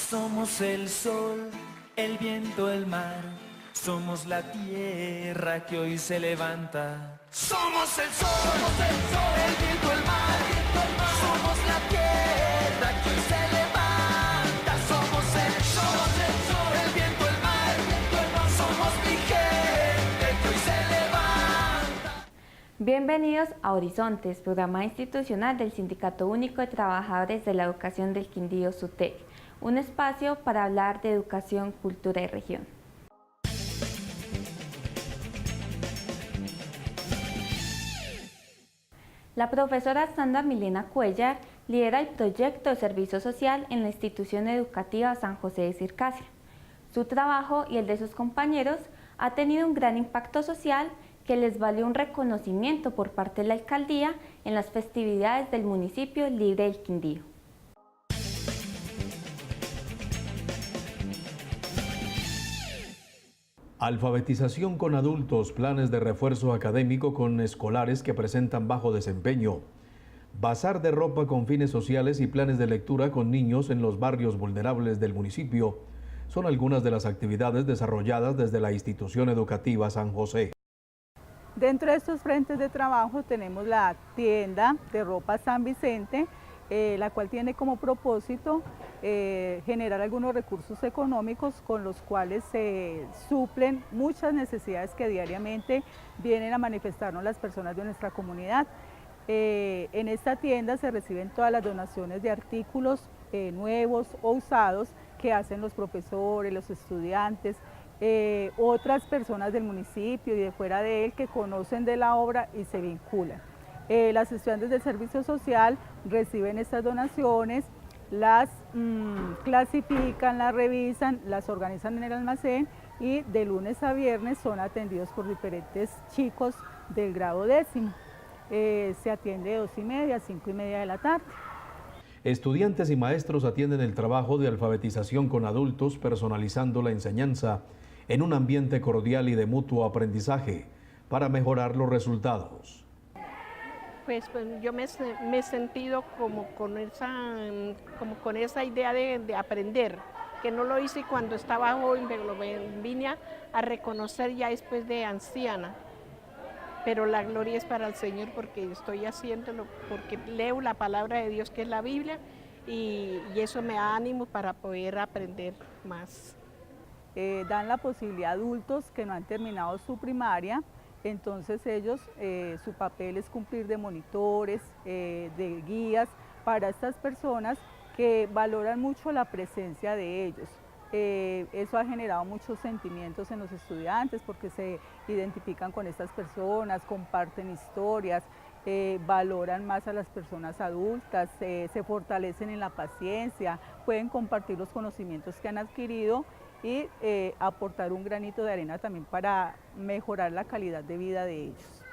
Somos el sol, el viento, el mar. Somos la tierra que hoy se levanta. Somos el sol, el viento, el mar. Somos la tierra que hoy se levanta. Somos el sol, el viento, el mar. Somos mi gente que hoy se levanta. Bienvenidos a Horizontes, programa institucional del Sindicato Único de Trabajadores de la Educación del Quindío, SUTEC, un espacio para hablar de educación, cultura y región. La profesora Sandra Milena Cuellar lidera el proyecto de servicio social en la institución educativa San José de Circasia. Su trabajo y el de sus compañeros ha tenido un gran impacto social que les valió un reconocimiento por parte de la alcaldía en las festividades del municipio libre del Quindío. Alfabetización con adultos, planes de refuerzo académico con escolares que presentan bajo desempeño. Bazar de ropa con fines sociales y planes de lectura con niños en los barrios vulnerables del municipio son algunas de las actividades desarrolladas desde la institución educativa San José. Dentro de estos frentes de trabajo tenemos la tienda de ropa San Vicente, la cual tiene como propósito generar algunos recursos económicos con los cuales se suplen muchas necesidades que diariamente vienen a manifestarnos las personas de nuestra comunidad. En esta tienda se reciben todas las donaciones de artículos nuevos o usados que hacen los profesores, los estudiantes, otras personas del municipio y de fuera de él que conocen de la obra y se vinculan. Las estudiantes del servicio social reciben estas donaciones, las clasifican, las revisan, las organizan en el almacén y de lunes a viernes son atendidos por diferentes chicos del grado 10º. Se atiende de 2:30 a 5:30 de la tarde. Estudiantes y maestros atienden el trabajo de alfabetización con adultos, personalizando la enseñanza en un ambiente cordial y de mutuo aprendizaje para mejorar los resultados. Pues yo me he sentido como con esa idea de aprender, que no lo hice cuando estaba joven, pero lo vine a reconocer ya después de anciana. Pero la gloria es para el Señor porque estoy haciéndolo, porque leo la palabra de Dios que es la Biblia y eso me da ánimo para poder aprender más. Dan la posibilidad a adultos que no han terminado su primaria. Entonces ellos, su papel es cumplir de monitores, de guías para estas personas que valoran mucho la presencia de ellos. Eso ha generado muchos sentimientos en los estudiantes porque se identifican con estas personas, comparten historias, valoran más a las personas adultas, se fortalecen en la paciencia, pueden compartir los conocimientos que han adquirido y aportar un granito de arena también para mejorar la calidad de vida de ellos.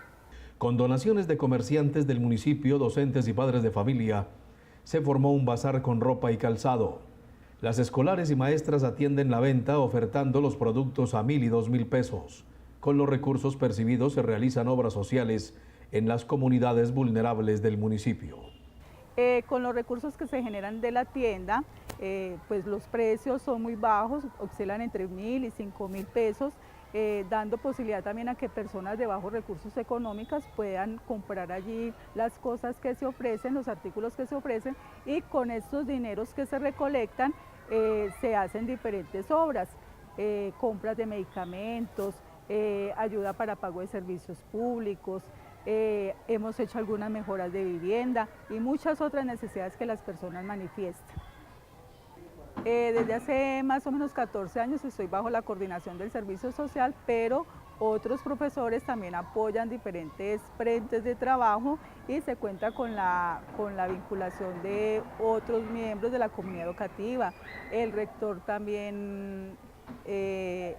Con donaciones de comerciantes del municipio, docentes y padres de familia, se formó un bazar con ropa y calzado. Las escolares y maestras atienden la venta ofertando los productos a 1.000 y 2.000 pesos. Con los recursos percibidos se realizan obras sociales en las comunidades vulnerables del municipio. Con los recursos que se generan de la tienda, pues los precios son muy bajos, oscilan entre 1.000 y 5.000 pesos, dando posibilidad también a que personas de bajos recursos económicos puedan comprar allí las cosas que se ofrecen, los artículos que se ofrecen, y con estos dineros que se recolectan se hacen diferentes obras, compras de medicamentos, ayuda para pago de servicios públicos. Hemos hecho algunas mejoras de vivienda y muchas otras necesidades que las personas manifiestan. Desde hace más o menos 14 años estoy bajo la coordinación del servicio social, pero otros profesores también apoyan diferentes frentes de trabajo y se cuenta con la vinculación de otros miembros de la comunidad educativa. El rector también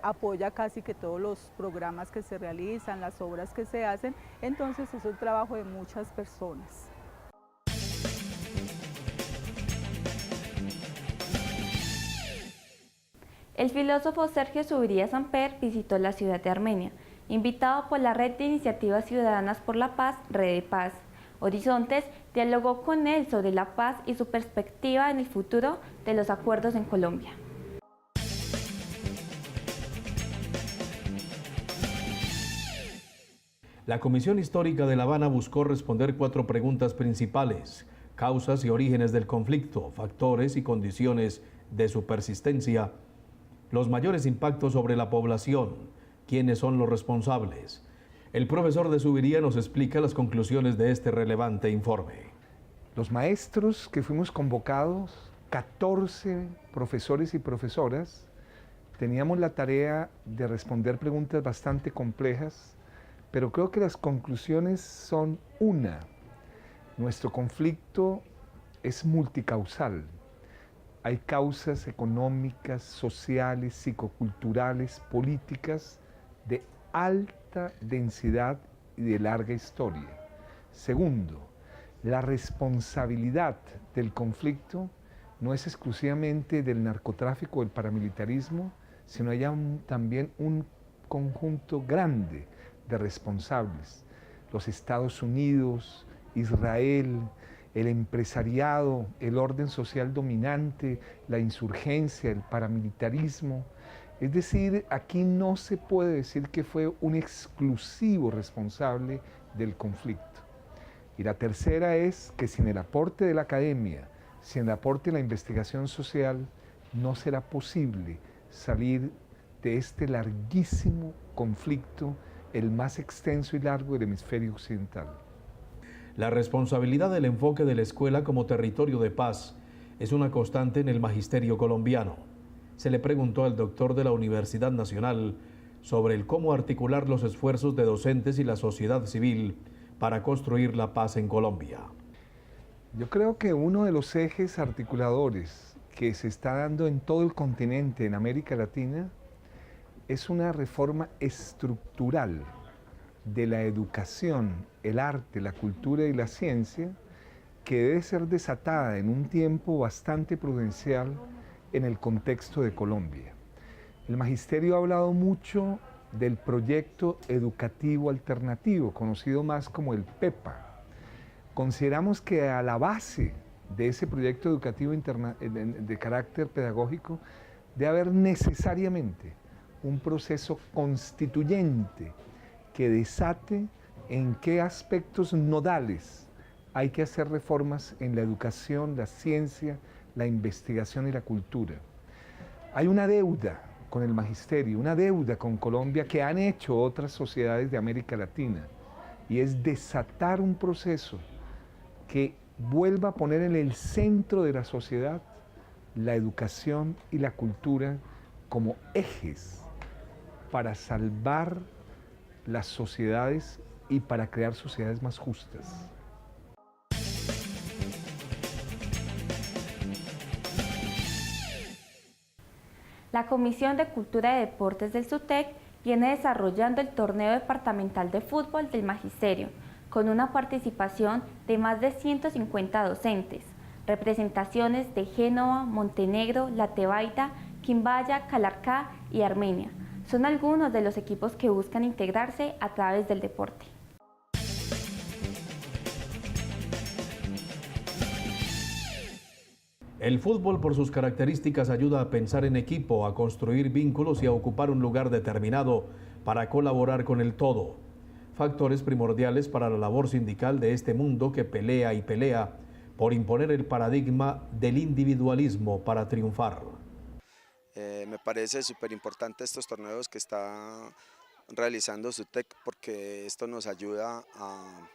apoya casi que todos los programas que se realizan, las obras que se hacen, entonces es un trabajo de muchas personas. El filósofo Sergio Zuviría Samper visitó la ciudad de Armenia, invitado por la Red de Iniciativas Ciudadanas por la Paz, Red de Paz, Horizontes dialogó con él sobre la paz y su perspectiva en el futuro de los acuerdos en Colombia. La Comisión Histórica de La Habana buscó responder 4 preguntas principales: causas y orígenes del conflicto, factores y condiciones de su persistencia, los mayores impactos sobre la población, quiénes son los responsables. El profesor de Subiría nos explica las conclusiones de este relevante informe. Los maestros que fuimos convocados, 14 profesores y profesoras, teníamos la tarea de responder preguntas bastante complejas, pero creo que las conclusiones son una: nuestro conflicto es multicausal. Hay causas económicas, sociales, psicoculturales, políticas de alta densidad y de larga historia. Segundo, la responsabilidad del conflicto no es exclusivamente del narcotráfico o del paramilitarismo, sino hay también un conjunto grande de responsables: los Estados Unidos, Israel, el empresariado, el orden social dominante, la insurgencia, el paramilitarismo. Es decir, aquí no se puede decir que fue un exclusivo responsable del conflicto. Y la tercera es que sin el aporte de la academia, sin el aporte de la investigación social, no será posible salir de este larguísimo conflicto, el más extenso y largo del hemisferio occidental. La responsabilidad del enfoque de la escuela como territorio de paz es una constante en el magisterio colombiano. Se le preguntó al doctor de la Universidad Nacional sobre el cómo articular los esfuerzos de docentes y la sociedad civil para construir la paz en Colombia. Yo creo que uno de los ejes articuladores que se está dando en todo el continente, en América Latina, es una reforma estructural de la educación, el arte, la cultura y la ciencia, que debe ser desatada en un tiempo bastante prudencial en el contexto de Colombia. El magisterio ha hablado mucho del proyecto educativo alternativo, conocido más como el PEPA. Consideramos que a la base de ese proyecto educativo de carácter pedagógico debe haber necesariamente un proceso constituyente que desate en qué aspectos nodales hay que hacer reformas en la educación, la ciencia, la investigación y la cultura. Hay una deuda con el magisterio, una deuda con Colombia que han hecho otras sociedades de América Latina, y es desatar un proceso que vuelva a poner en el centro de la sociedad la educación y la cultura como ejes para salvar las sociedades y para crear sociedades más justas. La Comisión de Cultura y Deportes del SUTEC viene desarrollando el torneo departamental de fútbol del Magisterio, con una participación de más de 150 docentes, representaciones de Génova, Montenegro, La Tebaida, Quimbaya, Calarcá y Armenia. Son algunos de los equipos que buscan integrarse a través del deporte. El fútbol, por sus características, ayuda a pensar en equipo, a construir vínculos y a ocupar un lugar determinado para colaborar con el todo. Factores primordiales para la labor sindical de este mundo que pelea y pelea por imponer el paradigma del individualismo para triunfar. Me parece súper importante estos torneos que está realizando SUTEC, porque esto nos ayuda a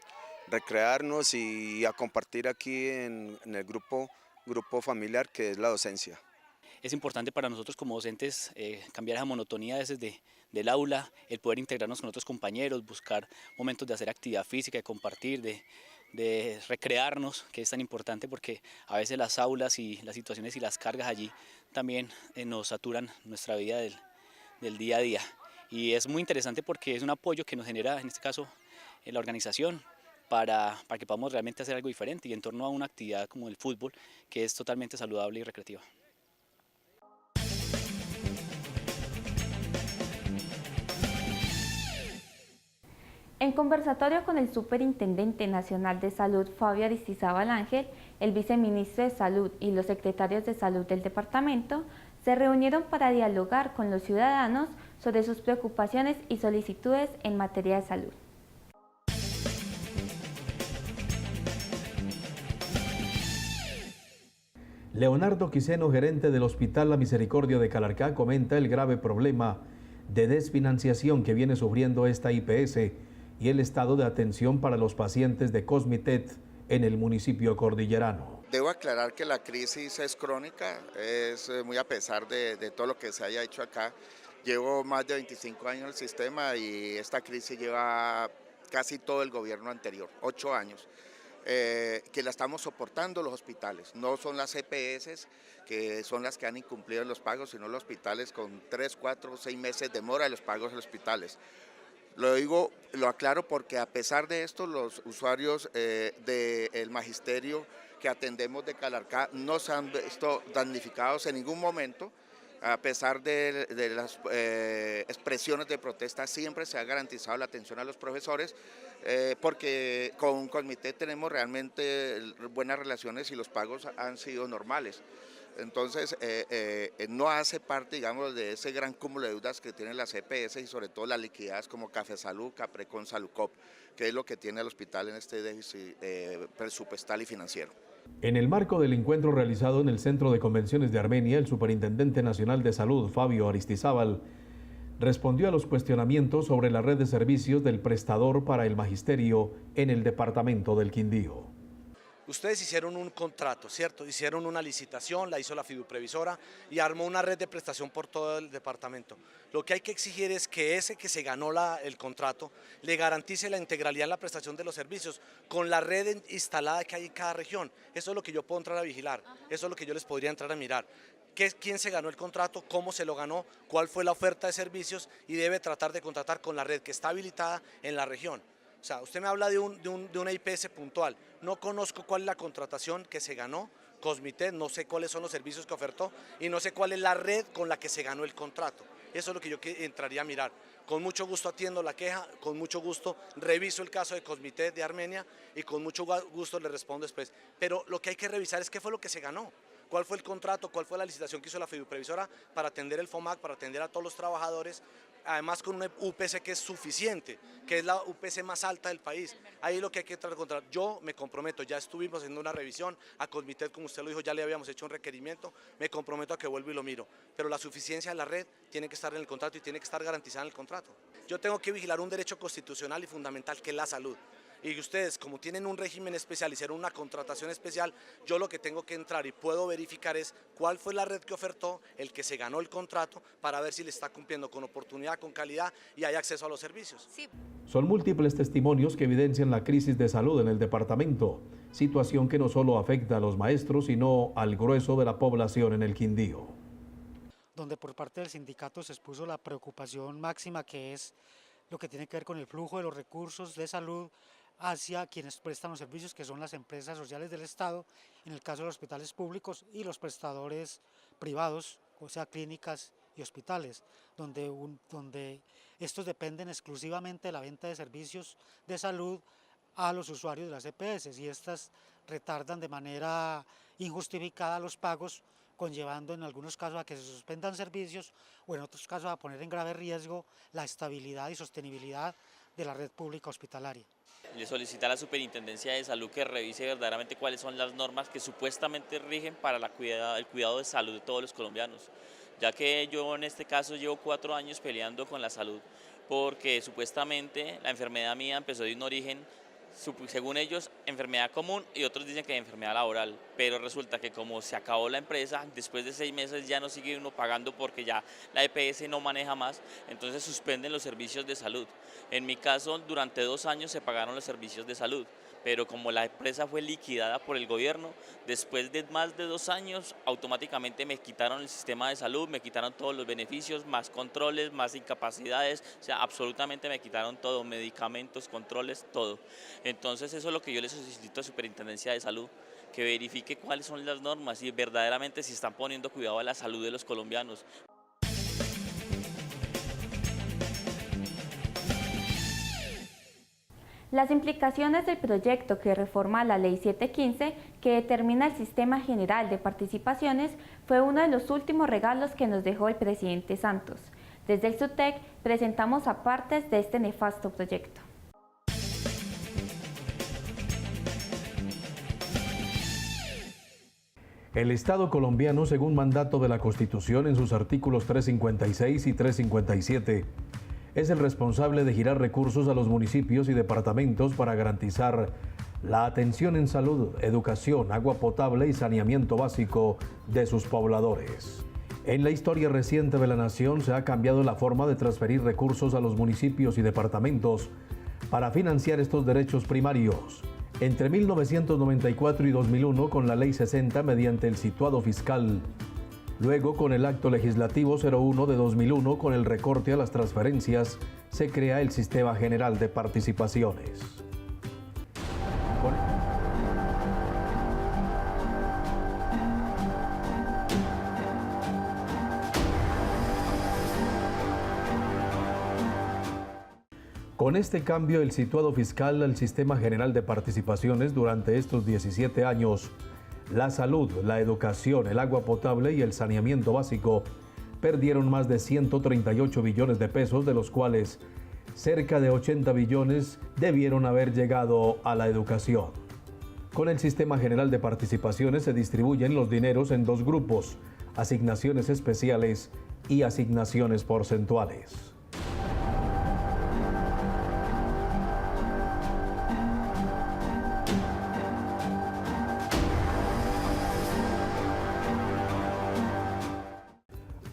recrearnos y a compartir aquí en el grupo familiar que es la docencia. Es importante para nosotros como docentes cambiar esa monotonía a veces del aula, el poder integrarnos con otros compañeros, buscar momentos de hacer actividad física, de compartir, de recrearnos, que es tan importante porque a veces las aulas y las situaciones y las cargas allí también nos saturan nuestra vida del día a día. Y es muy interesante porque es un apoyo que nos genera, en este caso, la organización, para que podamos realmente hacer algo diferente y en torno a una actividad como el fútbol, que es totalmente saludable y recreativa. En conversatorio con el Superintendente Nacional de Salud, Fabio Aristizábal Ángel, el Viceministro de Salud y los secretarios de Salud del departamento se reunieron para dialogar con los ciudadanos sobre sus preocupaciones y solicitudes en materia de salud. Leonardo Quiseno, gerente del Hospital La Misericordia de Calarcá, comenta el grave problema de desfinanciación que viene sufriendo esta IPS y el estado de atención para los pacientes de Cosmitet en el municipio cordillerano. Debo aclarar que la crisis es crónica, es muy a pesar de todo lo que se haya hecho acá. Llevo más de 25 años en el sistema y esta crisis lleva casi todo el gobierno anterior, 8 años. Que la estamos soportando los hospitales, no son las EPS que son las que han incumplido los pagos, sino los hospitales con 3, 4, 6 meses de demora de los pagos de los hospitales. Lo aclaro porque a pesar de esto, los usuarios del magisterio que atendemos de Calarcá no se han visto damnificados en ningún momento. A pesar de las expresiones de protesta, siempre se ha garantizado la atención a los profesores, porque con Cosmitet tenemos realmente buenas relaciones y los pagos han sido normales. Entonces, no hace parte, digamos, de ese gran cúmulo de deudas que tienen las EPS y sobre todo las liquidadas como Café Salud, Caprecon, Salucop, que es lo que tiene el hospital en este déficit presupuestal y financiero. En el marco del encuentro realizado en el Centro de Convenciones de Armenia, el Superintendente Nacional de Salud, Fabio Aristizábal, respondió a los cuestionamientos sobre la red de servicios del prestador para el magisterio en el departamento del Quindío. Ustedes hicieron un contrato, ¿cierto? Hicieron una licitación, la hizo la fiduprevisora y armó una red de prestación por todo el departamento. Lo que hay que exigir es que ese que se ganó el contrato le garantice la integralidad en la prestación de los servicios con la red instalada que hay en cada región. Eso es lo que yo puedo entrar a vigilar, eso es lo que yo les podría entrar a mirar. ¿Quién se ganó el contrato? ¿Cómo se lo ganó? ¿Cuál fue la oferta de servicios? Y debe tratar de contratar con la red que está habilitada en la región. O sea, usted me habla de una IPS puntual. No conozco cuál es la contratación que se ganó Cosmitet, no sé cuáles son los servicios que ofertó y no sé cuál es la red con la que se ganó el contrato. Eso es lo que yo entraría a mirar. Con mucho gusto atiendo la queja, con mucho gusto reviso el caso de Cosmitet de Armenia y con mucho gusto le respondo después. Pero lo que hay que revisar es qué fue lo que se ganó. ¿Cuál fue el contrato? ¿Cuál fue la licitación que hizo la fiduprevisora para atender el FOMAC, para atender a todos los trabajadores? Además con una UPC que es suficiente, que es la UPC más alta del país. Ahí es lo que hay que tratar de encontrar. Yo me comprometo, ya estuvimos haciendo una revisión, a Cosmitet, como usted lo dijo, ya le habíamos hecho un requerimiento, me comprometo a que vuelvo y lo miro. Pero la suficiencia de la red tiene que estar en el contrato y tiene que estar garantizada en el contrato. Yo tengo que vigilar un derecho constitucional y fundamental que es la salud. Y ustedes, como tienen un régimen especial, hicieron una contratación especial, yo lo que tengo que entrar y puedo verificar es cuál fue la red que ofertó, el que se ganó el contrato, para ver si le está cumpliendo con oportunidad, con calidad y hay acceso a los servicios. Sí. Son múltiples testimonios que evidencian la crisis de salud en el departamento, situación que no solo afecta a los maestros, sino al grueso de la población en el Quindío. Donde por parte del sindicato se expuso la preocupación máxima, que es lo que tiene que ver con el flujo de los recursos de salud hacia quienes prestan los servicios, que son las empresas sociales del Estado, en el caso de los hospitales públicos, y los prestadores privados, o sea, clínicas y hospitales, donde estos dependen exclusivamente de la venta de servicios de salud a los usuarios de las EPS, y estas retardan de manera injustificada los pagos, conllevando en algunos casos a que se suspendan servicios o en otros casos a poner en grave riesgo la estabilidad y sostenibilidad de la red pública hospitalaria. Le solicita a la Superintendencia de Salud que revise verdaderamente cuáles son las normas que supuestamente rigen para el cuidado de salud de todos los colombianos, ya que yo en este caso llevo 4 años peleando con la salud, porque supuestamente la enfermedad mía empezó de un origen, según ellos, enfermedad común y otros dicen que enfermedad laboral, pero resulta que como se acabó la empresa, después de 6 meses ya no sigue uno pagando porque ya la EPS no maneja más, entonces suspenden los servicios de salud. En mi caso, durante 2 años se pagaron los servicios de salud, pero como la empresa fue liquidada por el gobierno, después de más de 2 años, automáticamente me quitaron el sistema de salud, me quitaron todos los beneficios, más controles, más incapacidades, o sea, absolutamente me quitaron todo, medicamentos, controles, todo. Entonces eso es lo que yo les solicito a Superintendencia de Salud, que verifique cuáles son las normas y verdaderamente si están poniendo cuidado a la salud de los colombianos. Las implicaciones del proyecto que reforma la Ley 715, que determina el Sistema General de Participaciones, fue uno de los últimos regalos que nos dejó el presidente Santos. Desde el SUTEC presentamos apartes de este nefasto proyecto. El Estado colombiano, según mandato de la Constitución en sus artículos 356 y 357, es el responsable de girar recursos a los municipios y departamentos para garantizar la atención en salud, educación, agua potable y saneamiento básico de sus pobladores. En la historia reciente de la nación se ha cambiado la forma de transferir recursos a los municipios y departamentos para financiar estos derechos primarios. Entre 1994 y 2001 con la Ley 60 mediante el situado fiscal. Luego, con el Acto Legislativo 01 de 2001, con el recorte a las transferencias, se crea el Sistema General de Participaciones. Con este cambio, el situado fiscal al Sistema General de Participaciones durante estos 17 años, la salud, la educación, el agua potable y el saneamiento básico perdieron más de 138 billones de pesos, de los cuales cerca de 80 billones debieron haber llegado a la educación. Con el Sistema General de Participaciones se distribuyen los dineros en dos grupos: asignaciones especiales y asignaciones porcentuales.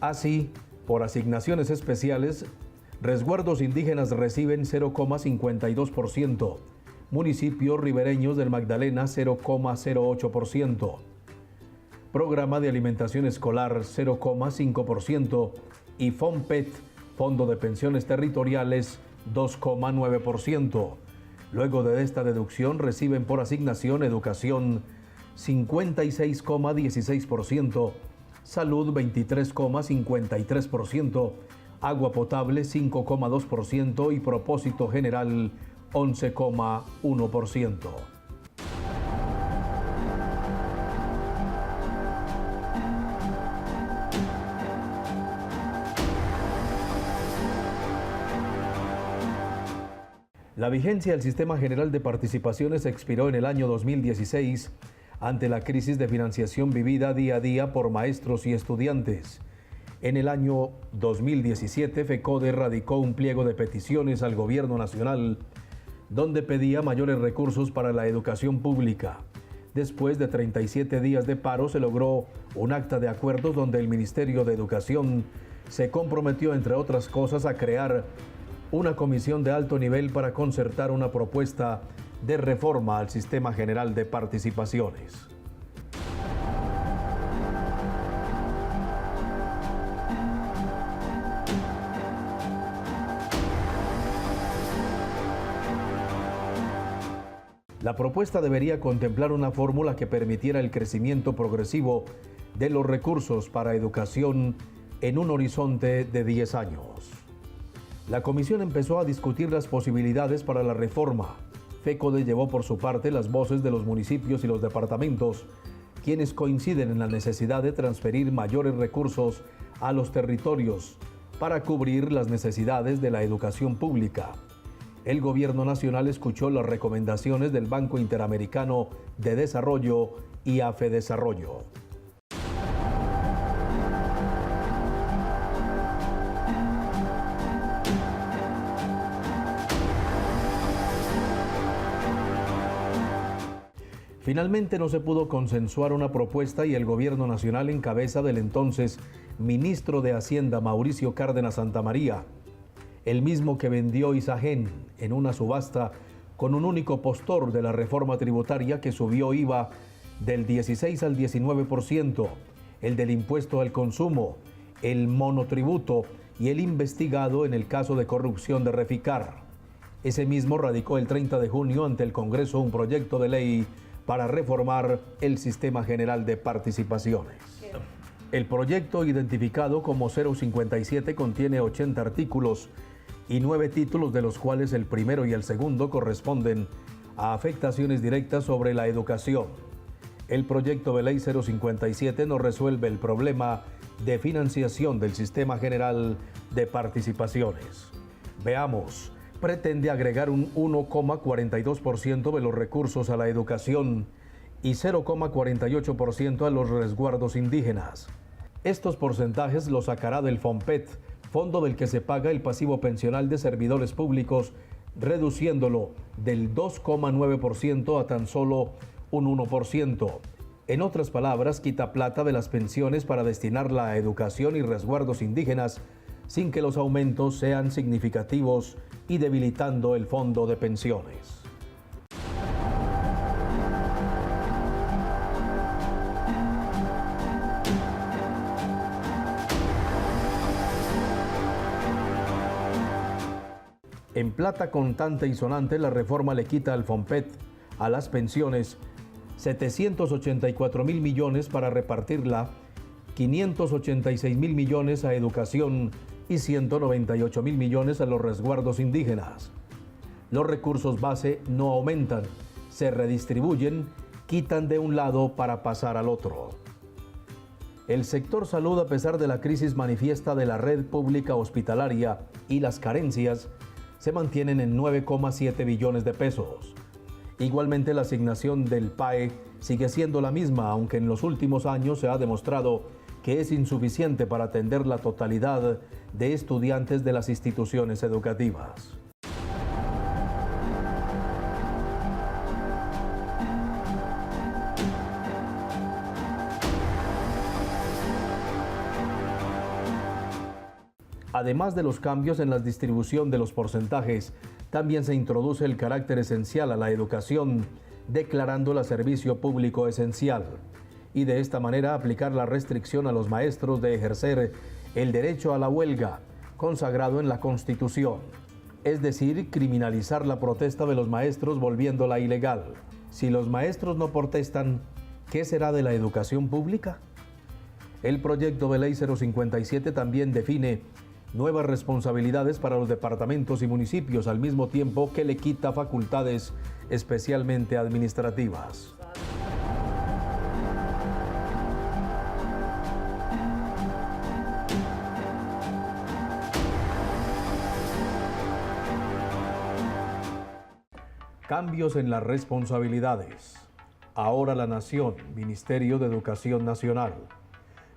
Así, por asignaciones especiales, resguardos indígenas reciben 0,52%, municipios ribereños del Magdalena 0,08%, programa de alimentación escolar 0,5% y FONPET, Fondo de Pensiones Territoriales, 2,9%. Luego de esta deducción reciben por asignación educación 56,16%, salud 23,53%, agua potable 5,2% y propósito general 11,1%. La vigencia del Sistema General de Participaciones expiró en el año 2016 ante la crisis de financiación vivida día a día por maestros y estudiantes. En el año 2017, FECODE radicó un pliego de peticiones al Gobierno Nacional donde pedía mayores recursos para la educación pública. Después de 37 días de paro, se logró un acta de acuerdos donde el Ministerio de Educación se comprometió, entre otras cosas, a crear una comisión de alto nivel para concertar una propuesta de reforma al Sistema General de Participaciones. La propuesta debería contemplar una fórmula que permitiera el crecimiento progresivo de los recursos para educación en un horizonte de 10 años. La comisión empezó a discutir las posibilidades para la reforma. FECODE llevó por su parte las voces de los municipios y los departamentos, quienes coinciden en la necesidad de transferir mayores recursos a los territorios para cubrir las necesidades de la educación pública. El Gobierno Nacional escuchó las recomendaciones del Banco Interamericano de Desarrollo y AFEDesarrollo. Finalmente no se pudo consensuar una propuesta y el Gobierno Nacional, en cabeza del entonces ministro de Hacienda Mauricio Cárdenas Santamaría, el mismo que vendió Isagen en una subasta con un único postor de la reforma tributaria que subió IVA del 16 al 19%, el del impuesto al consumo, el monotributo y el investigado en el caso de corrupción de Reficar. Ese mismo radicó el 30 de junio ante el Congreso un proyecto de ley para reformar el Sistema General de Participaciones. El proyecto, identificado como 057, contiene 80 artículos y 9 títulos, de los cuales el primero y el segundo corresponden a afectaciones directas sobre la educación. El proyecto de ley 057 no resuelve el problema de financiación del Sistema General de Participaciones. Veamos, pretende agregar un 1,42% de los recursos a la educación y 0,48% a los resguardos indígenas. Estos porcentajes los sacará del FOMPET, fondo del que se paga el pasivo pensional de servidores públicos, reduciéndolo del 2,9% a tan solo un 1%. En otras palabras, quita plata de las pensiones para destinarla a educación y resguardos indígenas, sin que los aumentos sean significativos y debilitando el fondo de pensiones. En plata contante y sonante, la reforma le quita al FOMPET, a las pensiones, 784.000 millones para repartirla, 586.000 millones a educación y 198.000 millones a los resguardos indígenas. Los recursos base no aumentan, se redistribuyen, quitan de un lado para pasar al otro. El sector salud, a pesar de la crisis manifiesta de la red pública hospitalaria y las carencias, se mantienen en 9,7 billones de pesos. Igualmente, la asignación del PAE sigue siendo la misma, aunque en los últimos años se ha demostrado que es insuficiente para atender la totalidad de estudiantes de las instituciones educativas. Además de los cambios en la distribución de los porcentajes, también se introduce el carácter esencial a la educación, declarándola servicio público esencial, y de esta manera aplicar la restricción a los maestros de ejercer el derecho a la huelga, consagrado en la Constitución, es decir, criminalizar la protesta de los maestros volviéndola ilegal. Si los maestros no protestan, ¿qué será de la educación pública? El proyecto de ley 057 también define nuevas responsabilidades para los departamentos y municipios, al mismo tiempo que le quita facultades especialmente administrativas. Cambios en las responsabilidades. Ahora la Nación, Ministerio de Educación Nacional,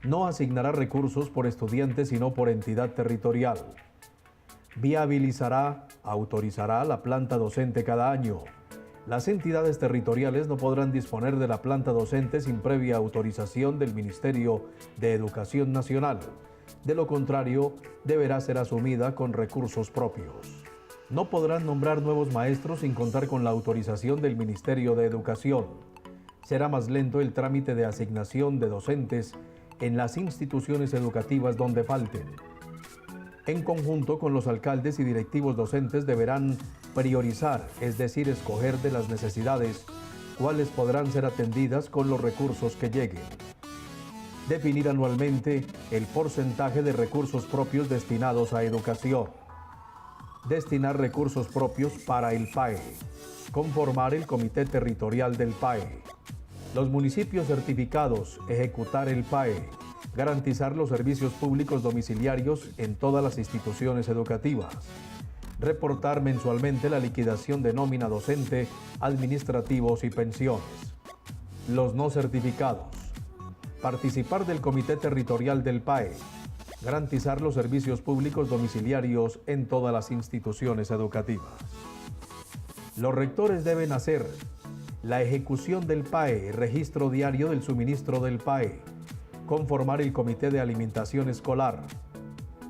no asignará recursos por estudiante sino por entidad territorial. Viabilizará, autorizará la planta docente cada año. Las entidades territoriales no podrán disponer de la planta docente sin previa autorización del Ministerio de Educación Nacional. De lo contrario, deberá ser asumida con recursos propios. No podrán nombrar nuevos maestros sin contar con la autorización del Ministerio de Educación. Será más lento el trámite de asignación de docentes en las instituciones educativas donde falten. En conjunto con los alcaldes y directivos docentes deberán priorizar, es decir, escoger de las necesidades, cuáles podrán ser atendidas con los recursos que lleguen. Definir anualmente el porcentaje de recursos propios destinados a educación. Destinar recursos propios para el PAE. Conformar el comité territorial del PAE. Los municipios certificados, ejecutar el PAE, garantizar los servicios públicos domiciliarios en todas las instituciones educativas, reportar mensualmente la liquidación de nómina docente, administrativos y pensiones. Los no certificados, participar del comité territorial del PAE, garantizar los servicios públicos domiciliarios en todas las instituciones educativas. Los rectores deben hacer la ejecución del PAE, registro diario del suministro del PAE, conformar el comité de alimentación escolar.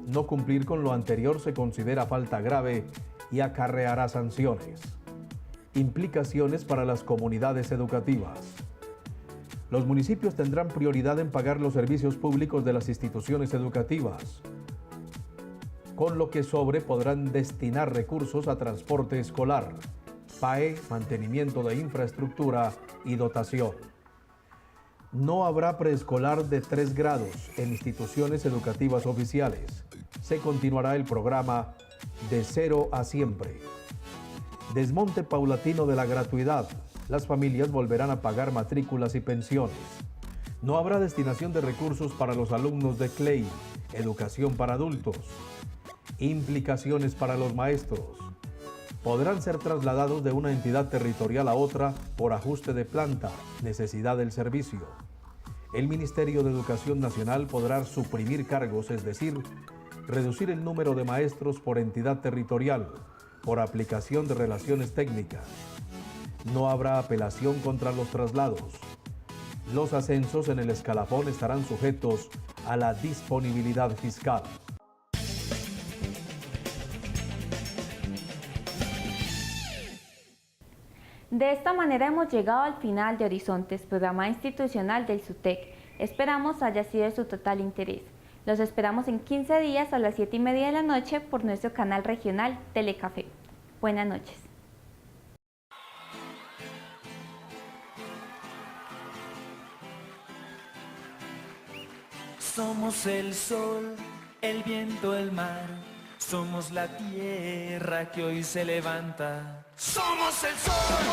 No cumplir con lo anterior se considera falta grave y acarreará sanciones. Implicaciones para las comunidades educativas. Los municipios tendrán prioridad en pagar los servicios públicos de las instituciones educativas. Con lo que sobre podrán destinar recursos a transporte escolar, PAE, mantenimiento de infraestructura y dotación. No habrá preescolar de 3 grados en instituciones educativas oficiales. Se continuará el programa de cero a siempre. Desmonte paulatino de la gratuidad. Las familias volverán a pagar matrículas y pensiones. No habrá destinación de recursos para los alumnos de CLEI, educación para adultos. Implicaciones para los maestros. Podrán ser trasladados de una entidad territorial a otra por ajuste de planta, necesidad del servicio. El Ministerio de Educación Nacional podrá suprimir cargos, es decir, reducir el número de maestros por entidad territorial, por aplicación de relaciones técnicas. No habrá apelación contra los traslados. Los ascensos en el escalafón estarán sujetos a la disponibilidad fiscal. De esta manera hemos llegado al final de Horizontes, programa institucional del SUTEC. Esperamos haya sido de su total interés. Los esperamos en 15 días a las 7:30 de la noche por nuestro canal regional Telecafé. Buenas noches. Somos el sol, el viento, el mar. Somos la tierra que hoy se levanta. Somos el sol.